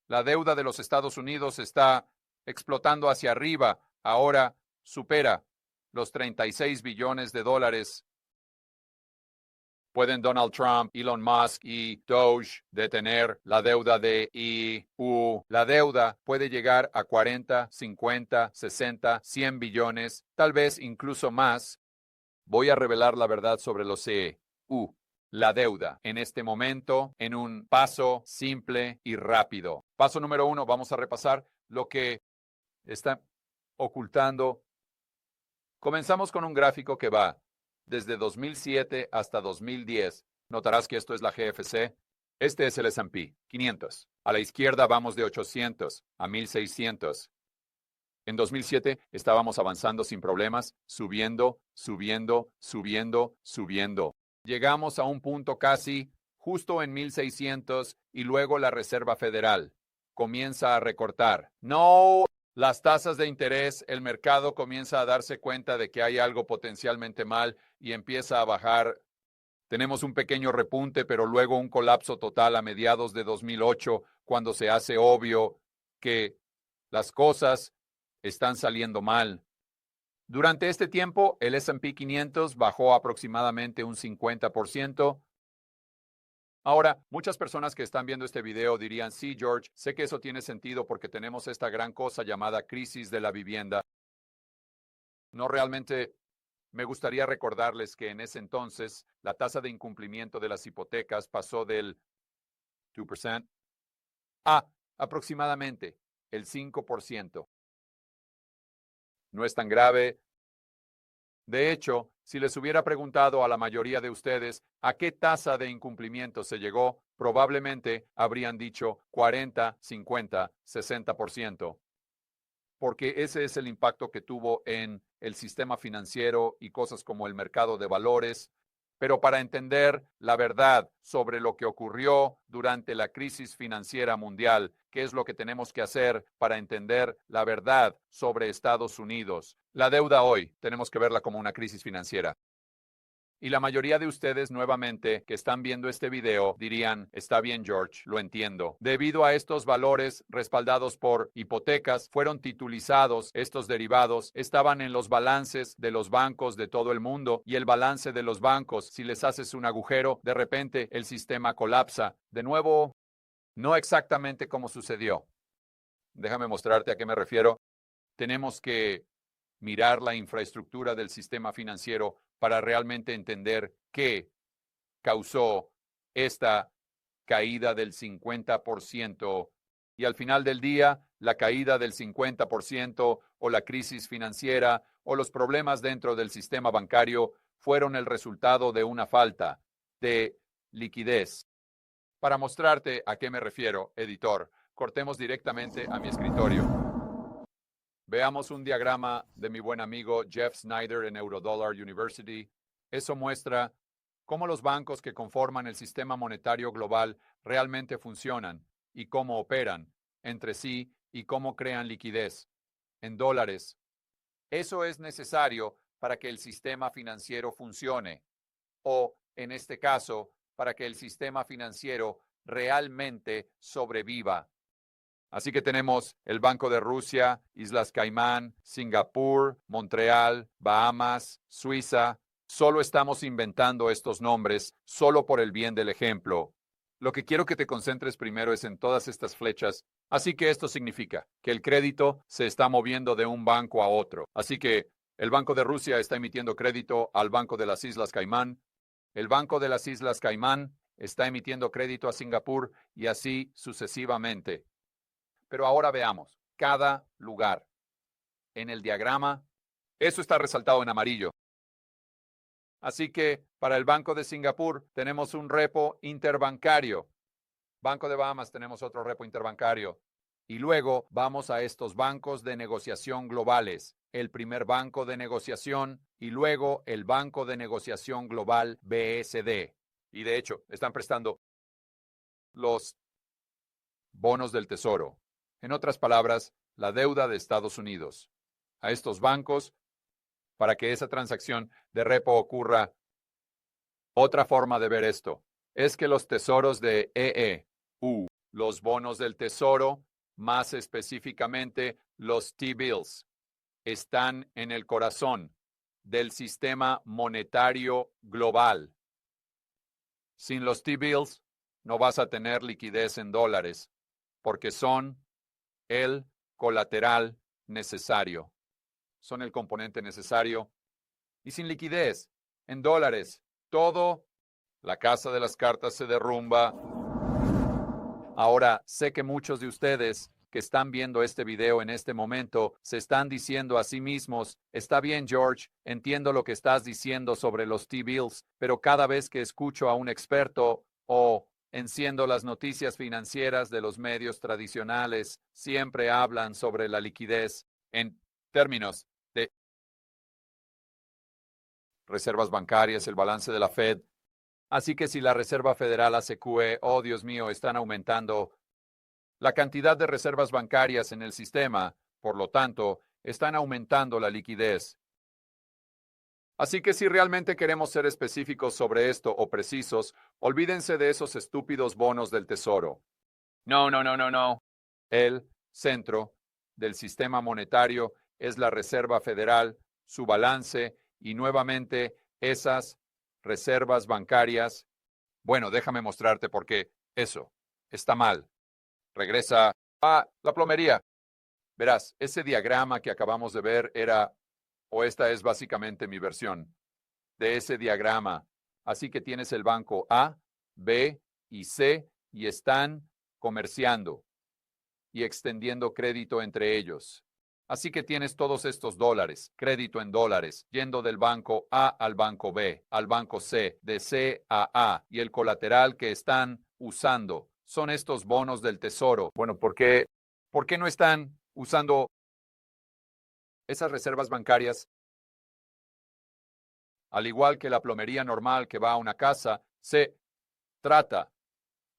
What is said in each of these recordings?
La deuda de los Estados Unidos está explotando hacia arriba. Ahora supera los 36 billones de dólares. ¿Pueden Donald Trump, Elon Musk y Doge detener la deuda de EU? La deuda puede llegar a 40, 50, 60, 100 billones, tal vez incluso más. Voy a revelar la verdad sobre los EU. La deuda en este momento en un paso simple y rápido. Paso número 1, vamos a repasar lo que está ocultando. Comenzamos con un gráfico que va desde 2007 hasta 2010. Notarás que esto es la GFC. Este es el S&P 500. A la izquierda vamos de 800 a 1600. En 2007 estábamos avanzando sin problemas, subiendo, subiendo, subiendo, subiendo. Llegamos a un punto casi justo en 1600 y luego la Reserva Federal comienza a recortar. No, las tasas de interés, el mercado comienza a darse cuenta de que hay algo potencialmente mal y empieza a bajar. Tenemos un pequeño repunte, pero luego un colapso total a mediados de 2008, cuando se hace obvio que las cosas están saliendo mal. Durante este tiempo, el S&P 500 bajó aproximadamente un 50%. Ahora, muchas personas que están viendo este video dirían, sí, George, sé que eso tiene sentido porque tenemos esta gran cosa llamada crisis de la vivienda. No, realmente me gustaría recordarles que en ese entonces la tasa de incumplimiento de las hipotecas pasó del 2% a aproximadamente el 5%. No es tan grave. De hecho, si les hubiera preguntado a la mayoría de ustedes a qué tasa de incumplimiento se llegó, probablemente habrían dicho 40, 50, 60%. Porque ese es el impacto que tuvo en el sistema financiero y cosas como el mercado de valores. Pero para entender la verdad sobre lo que ocurrió durante la crisis financiera mundial, ¿qué es lo que tenemos que hacer para entender la verdad sobre Estados Unidos? La deuda hoy tenemos que verla como una crisis financiera. Y la mayoría de ustedes nuevamente que están viendo este video dirían, está bien George, lo entiendo. Debido a estos valores respaldados por hipotecas, fueron titulizados, estos derivados estaban en los balances de los bancos de todo el mundo y el balance de los bancos, si les haces un agujero, de repente el sistema colapsa. De nuevo, no exactamente como sucedió. Déjame mostrarte a qué me refiero. Tenemos que mirar la infraestructura del sistema financiero para realmente entender qué causó esta caída del 50%. Y al final del día, la caída del 50% o la crisis financiera o los problemas dentro del sistema bancario fueron el resultado de una falta de liquidez. Para mostrarte a qué me refiero, editor, cortemos directamente a mi escritorio. Veamos un diagrama de mi buen amigo Jeff Snyder en Eurodollar University. Eso muestra cómo los bancos que conforman el sistema monetario global realmente funcionan y cómo operan entre sí y cómo crean liquidez en dólares. Eso es necesario para que el sistema financiero funcione o, en este caso, para que el sistema financiero realmente sobreviva. Así que tenemos el Banco de Rusia, Islas Caimán, Singapur, Montreal, Bahamas, Suiza. Solo estamos inventando estos nombres solo por el bien del ejemplo. Lo que quiero que te concentres primero es en todas estas flechas. Así que esto significa que el crédito se está moviendo de un banco a otro. Así que el Banco de Rusia está emitiendo crédito al Banco de las Islas Caimán. El Banco de las Islas Caimán está emitiendo crédito a Singapur y así sucesivamente. Pero ahora veamos cada lugar. En el diagrama, eso está resaltado en amarillo. Así que para el Banco de Singapur tenemos un repo interbancario. Banco de Bahamas tenemos otro repo interbancario. Y luego vamos a estos bancos de negociación globales. El primer banco de negociación y luego el Banco de Negociación Global BSD. Y de hecho, están prestando los bonos del Tesoro. En otras palabras, la deuda de Estados Unidos a estos bancos para que esa transacción de repo ocurra. Otra forma de ver esto es que los tesoros de EU, los bonos del tesoro, más específicamente los T-bills, están en el corazón del sistema monetario global. Sin los T-bills no vas a tener liquidez en dólares, porque son el colateral necesario. Son el componente necesario. Y sin liquidez en dólares, la casa de las cartas se derrumba. Ahora, sé que muchos de ustedes que están viendo este video en este momento se están diciendo a sí mismos, está bien, George, entiendo lo que estás diciendo sobre los T-bills, pero cada vez que escucho a un experto o enciendo las noticias financieras de los medios tradicionales, siempre hablan sobre la liquidez en términos de reservas bancarias, el balance de la Fed. Así que si la Reserva Federal hace QE, oh Dios mío, están aumentando la cantidad de reservas bancarias en el sistema, por lo tanto, están aumentando la liquidez. Así que si realmente queremos ser específicos sobre esto o precisos, olvídense de esos estúpidos bonos del tesoro. No. El centro del sistema monetario es la Reserva Federal, su balance y nuevamente esas reservas bancarias. Bueno, déjame mostrarte por qué eso está mal. Regresa a la plomería. Verás, ese diagrama que acabamos de ver esta es básicamente mi versión de ese diagrama. Así que tienes el banco A, B y C y están comerciando y extendiendo crédito entre ellos. Así que tienes todos estos dólares, crédito en dólares, yendo del banco A al banco B, al banco C, de C a A, y el colateral que están usando son estos bonos del tesoro. Bueno, ¿por qué no están usando esas reservas bancarias? Al igual que la plomería normal que va a una casa, se trata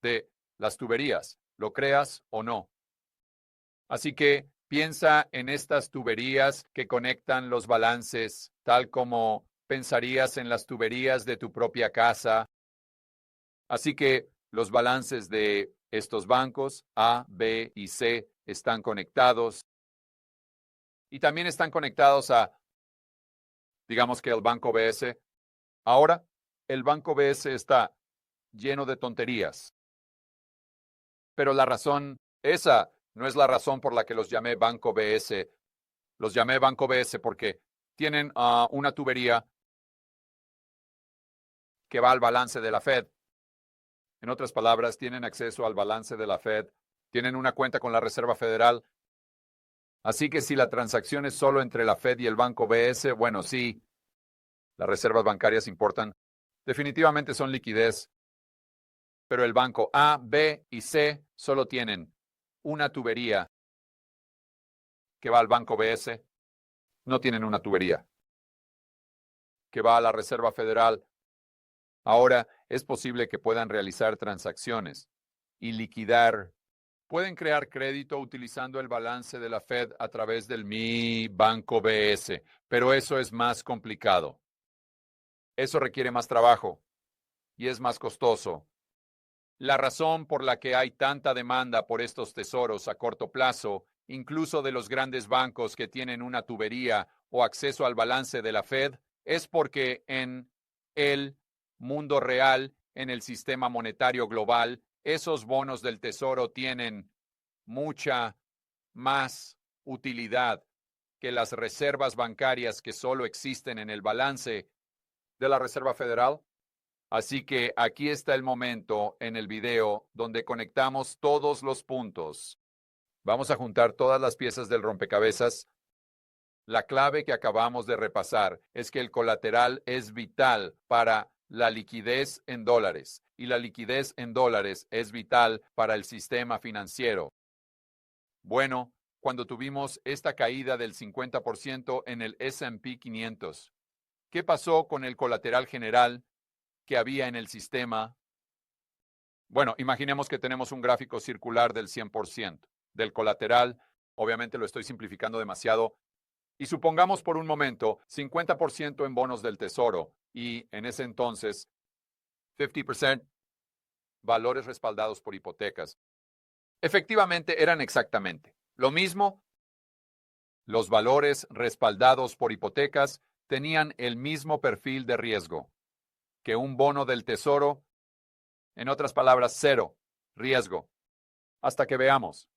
de las tuberías, lo creas o no. Así que piensa en estas tuberías que conectan los balances, tal como pensarías en las tuberías de tu propia casa. Así que los balances de estos bancos A, B y C están conectados y también están conectados a, digamos que el banco BS. Ahora, el banco BS está lleno de tonterías. Pero esa no es la razón por la que los llamé Banco BS. Los llamé Banco BS porque tienen una tubería que va al balance de la Fed. En otras palabras, tienen acceso al balance de la Fed, tienen una cuenta con la Reserva Federal. Así que si la transacción es solo entre la Fed y el Banco BS, bueno, sí, las reservas bancarias importan. Definitivamente son liquidez. Pero el banco A, B y C solo tienen una tubería que va al banco BS. No tienen una tubería que va a la Reserva Federal. Ahora es posible que puedan realizar transacciones y liquidar. Pueden crear crédito utilizando el balance de la Fed a través del Mi Banco BS, pero eso es más complicado. Eso requiere más trabajo y es más costoso. La razón por la que hay tanta demanda por estos tesoros a corto plazo, incluso de los grandes bancos que tienen una tubería o acceso al balance de la Fed, es porque en el mundo real, en el sistema monetario global, esos bonos del tesoro tienen mucha más utilidad que las reservas bancarias que solo existen en el balance de la Reserva Federal. Así que aquí está el momento en el video donde conectamos todos los puntos. Vamos a juntar todas las piezas del rompecabezas. La clave que acabamos de repasar es que el colateral es vital para la liquidez en dólares y la liquidez en dólares es vital para el sistema financiero. Bueno, cuando tuvimos esta caída del 50% en el S&P 500, ¿qué pasó con el colateral general que había en el sistema? Bueno, imaginemos que tenemos un gráfico circular del 100% del colateral. Obviamente lo estoy simplificando demasiado. Y supongamos por un momento 50% en bonos del tesoro y en ese entonces 50% valores respaldados por hipotecas. Efectivamente, eran exactamente lo mismo. Los valores respaldados por hipotecas tenían el mismo perfil de riesgo que un bono del tesoro, en otras palabras, cero riesgo, hasta que veamos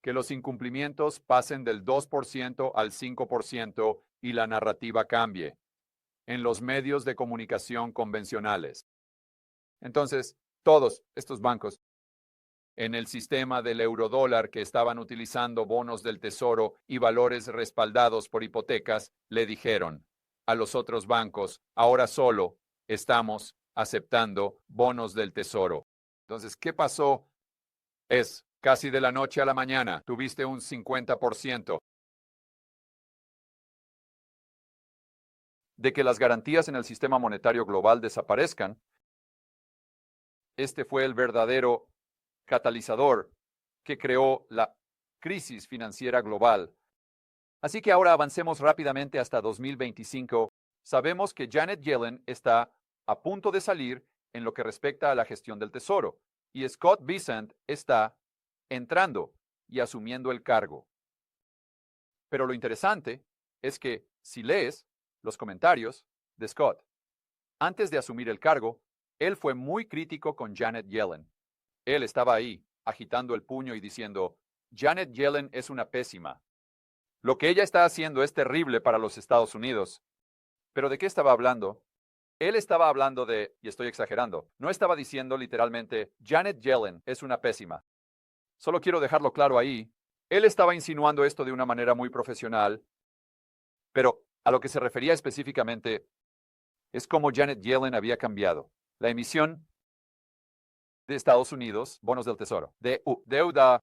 que los incumplimientos pasen del 2% al 5% y la narrativa cambie en los medios de comunicación convencionales. Entonces, todos estos bancos en el sistema del eurodólar que estaban utilizando bonos del tesoro y valores respaldados por hipotecas, le dijeron a los otros bancos, ahora solo estamos aceptando bonos del tesoro. Entonces, ¿qué pasó? Es casi de la noche a la mañana, tuviste un 50% de que las garantías en el sistema monetario global desaparezcan. Este fue el verdadero catalizador que creó la crisis financiera global. Así que ahora avancemos rápidamente hasta 2025. Sabemos que Janet Yellen está a punto de salir en lo que respecta a la gestión del tesoro y Scott Bessent está entrando y asumiendo el cargo. Pero lo interesante es que si lees los comentarios de Scott antes de asumir el cargo, él fue muy crítico con Janet Yellen. Él estaba ahí, agitando el puño y diciendo, Janet Yellen es una pésima. Lo que ella está haciendo es terrible para los Estados Unidos. ¿Pero de qué estaba hablando? Él estaba hablando de, y estoy exagerando, no estaba diciendo literalmente, Janet Yellen es una pésima. Solo quiero dejarlo claro ahí. Él estaba insinuando esto de una manera muy profesional, pero a lo que se refería específicamente es cómo Janet Yellen había cambiado la emisión de Estados Unidos, bonos del tesoro, de deuda.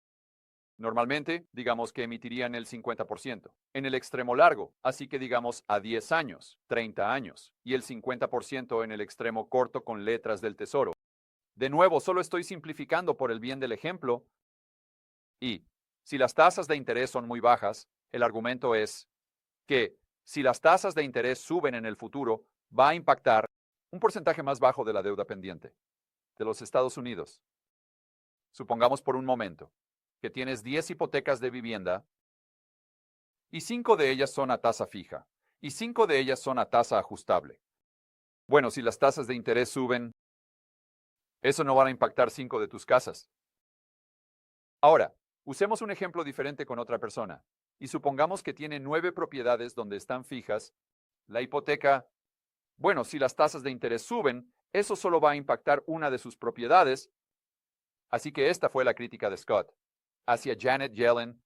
Normalmente, digamos que emitirían el 50%. En el extremo largo, así que digamos a 10 años, 30 años, y el 50% en el extremo corto con letras del tesoro. De nuevo, solo estoy simplificando por el bien del ejemplo. Y si las tasas de interés son muy bajas, el argumento es que si las tasas de interés suben en el futuro, va a impactar un porcentaje más bajo de la deuda pendiente de los Estados Unidos. Supongamos por un momento que tienes 10 hipotecas de vivienda y 5 de ellas son a tasa fija y 5 de ellas son a tasa ajustable. Bueno, si las tasas de interés suben, eso no va a impactar 5 de tus casas. Ahora, usemos un ejemplo diferente con otra persona y supongamos que tiene 9 propiedades donde están fijas. La hipoteca, bueno, si las tasas de interés suben, eso solo va a impactar una de sus propiedades. Así que esta fue la crítica de Scott hacia Janet Yellen.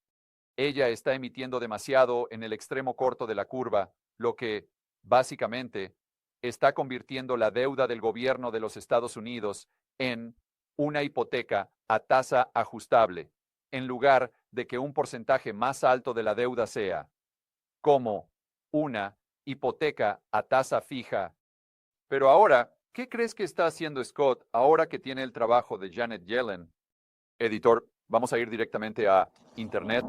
Ella está emitiendo demasiado en el extremo corto de la curva, lo que, básicamente, está convirtiendo la deuda del gobierno de los Estados Unidos en una hipoteca a tasa ajustable, en lugar de que un porcentaje más alto de la deuda sea como una hipoteca a tasa fija. Pero ahora, ¿qué crees que está haciendo Scott ahora que tiene el trabajo de Janet Yellen? Editor, vamos a ir directamente a Internet.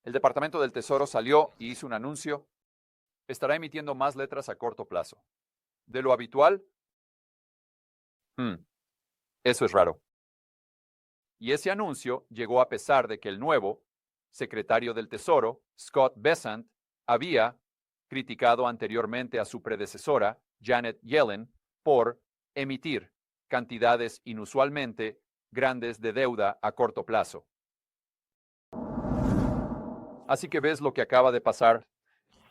El Departamento del Tesoro salió y hizo un anuncio. Estará emitiendo más letras a corto plazo. ¿De lo habitual? Eso es raro. Y ese anuncio llegó a pesar de que el nuevo secretario del Tesoro, Scott Bessent, había criticado anteriormente a su predecesora, Janet Yellen, por emitir cantidades inusualmente grandes de deuda a corto plazo. Así que ves lo que acaba de pasar.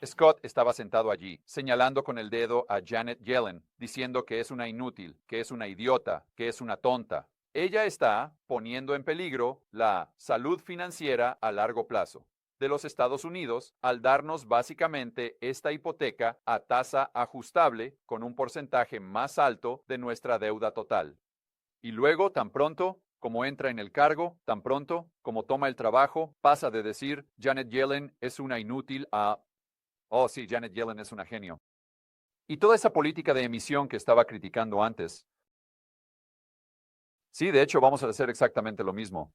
Scott estaba sentado allí, señalando con el dedo a Janet Yellen, diciendo que es una inútil, que es una idiota, que es una tonta. Ella está poniendo en peligro la salud financiera a largo plazo de los Estados Unidos al darnos básicamente esta hipoteca a tasa ajustable con un porcentaje más alto de nuestra deuda total. Y luego, tan pronto como entra en el cargo, tan pronto como toma el trabajo, pasa de decir Janet Yellen es una inútil a oh, sí, Janet Yellen es una genio. Y toda esa política de emisión que estaba criticando antes. Sí, de hecho, vamos a hacer exactamente lo mismo.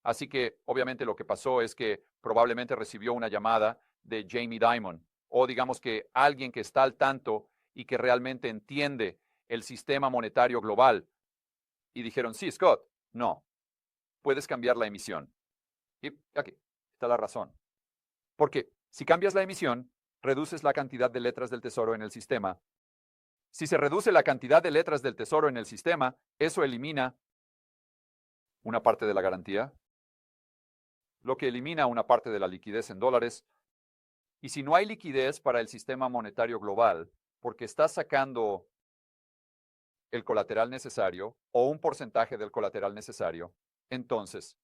Así que, obviamente, lo que pasó es que probablemente recibió una llamada de Jamie Dimon, o digamos que alguien que está al tanto y que realmente entiende el sistema monetario global. Y dijeron, sí, Scott, no. puedes cambiar la emisión. Y aquí está la razón. Porque si cambias la emisión, reduces la cantidad de letras del tesoro en el sistema. Si se reduce la cantidad de letras del tesoro en el sistema, eso elimina una parte de la garantía, lo que elimina una parte de la liquidez en dólares. Y si no hay liquidez para el sistema monetario global, porque estás sacando el colateral necesario o un porcentaje del colateral necesario, entonces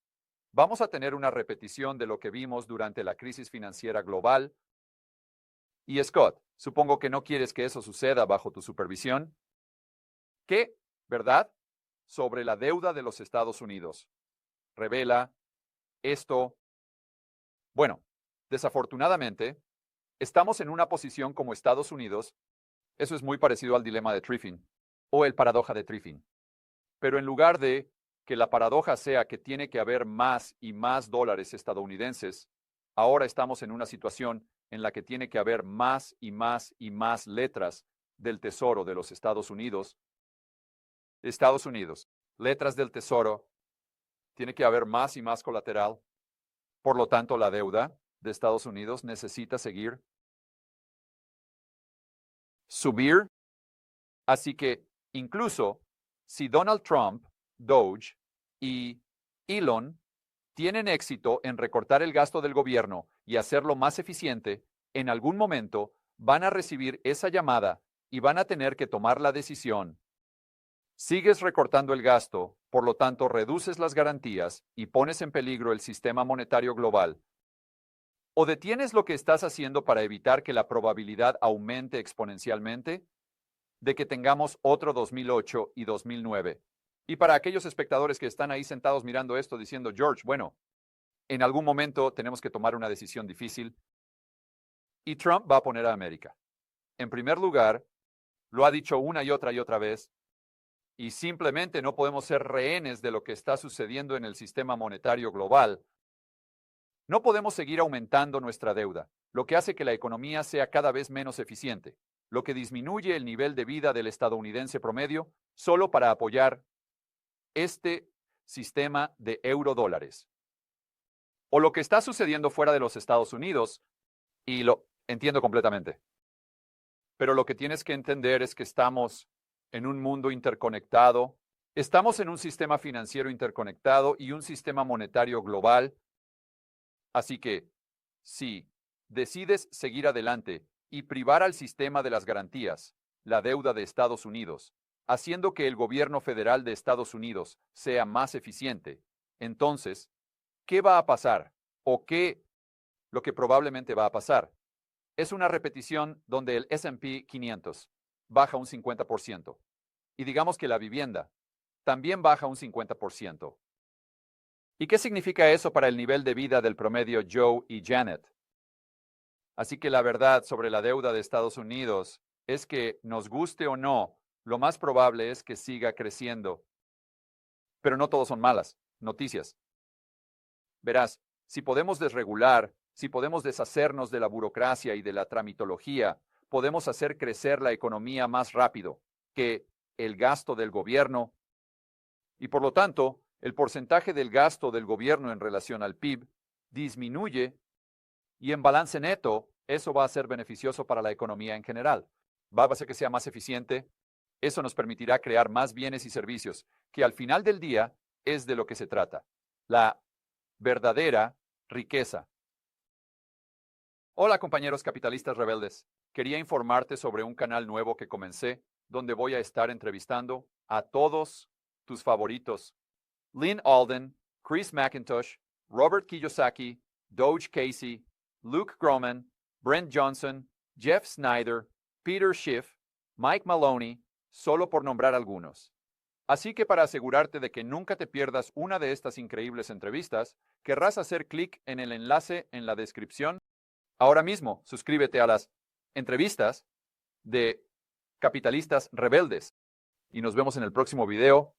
vamos a tener una repetición de lo que vimos durante la crisis financiera global. Y Scott, supongo que no quieres que eso suceda bajo tu supervisión. ¿Qué, verdad? Sobre la deuda de los Estados Unidos. Revela esto. Bueno, desafortunadamente, estamos en una posición como Estados Unidos. Eso es muy parecido al dilema de Triffin o el paradoja de Triffin. Pero en lugar de que la paradoja sea que tiene que haber más y más dólares estadounidenses, ahora estamos en una situación en la que tiene que haber más y más y más letras del tesoro de los Estados Unidos. Letras del tesoro, tiene que haber más y más colateral. Por lo tanto, la deuda de Estados Unidos necesita seguir subir. Así que incluso si Donald Trump, Doge y Elon tienen éxito en recortar el gasto del gobierno y hacerlo más eficiente, en algún momento van a recibir esa llamada y van a tener que tomar la decisión. Sigues recortando el gasto, por lo tanto reduces las garantías y pones en peligro el sistema monetario global. ¿O detienes lo que estás haciendo para evitar que la probabilidad aumente exponencialmente de que tengamos otro 2008 y 2009? Y para aquellos espectadores que están ahí sentados mirando esto diciendo, George, bueno, en algún momento tenemos que tomar una decisión difícil y Trump va a poner a América. En primer lugar, lo ha dicho una y otra vez, y simplemente no podemos ser rehenes de lo que está sucediendo en el sistema monetario global. No podemos seguir aumentando nuestra deuda, lo que hace que la economía sea cada vez menos eficiente, lo que disminuye el nivel de vida del estadounidense promedio solo para apoyar este sistema de eurodólares. O lo que está sucediendo fuera de los Estados Unidos, y lo entiendo completamente. Pero lo que tienes que entender es que estamos en un mundo interconectado, estamos en un sistema financiero interconectado y un sistema monetario global. Así que, si decides seguir adelante y privar al sistema de las garantías, la deuda de Estados Unidos, haciendo que el gobierno federal de Estados Unidos sea más eficiente, entonces, ¿qué va a pasar? ¿O qué lo que probablemente va a pasar? Es una repetición donde el S&P 500 baja un 50%. Y digamos que la vivienda también baja un 50%. ¿Y qué significa eso para el nivel de vida del promedio Joe y Janet? Así que la verdad sobre la deuda de Estados Unidos es que, nos guste o no, lo más probable es que siga creciendo. Pero no todos son malas noticias. Verás, si podemos desregular, si podemos deshacernos de la burocracia y de la tramitología, podemos hacer crecer la economía más rápido que el gasto del gobierno. Y por lo tanto, el porcentaje del gasto del gobierno en relación al PIB disminuye y en balance neto, eso va a ser beneficioso para la economía en general. Va a hacer que sea más eficiente. Eso nos permitirá crear más bienes y servicios, que al final del día es de lo que se trata. La verdadera riqueza. Hola compañeros capitalistas rebeldes. Quería informarte sobre un canal nuevo que comencé, donde voy a estar entrevistando a todos tus favoritos. Lynn Alden, Chris McIntosh, Robert Kiyosaki, Doge Casey, Luke Groman, Brent Johnson, Jeff Snyder, Peter Schiff, Mike Maloney, solo por nombrar algunos. Así que para asegurarte de que nunca te pierdas una de estas increíbles entrevistas, querrás hacer clic en el enlace en la descripción. Ahora mismo, suscríbete a las entrevistas de Capitalistas Rebeldes y nos vemos en el próximo video.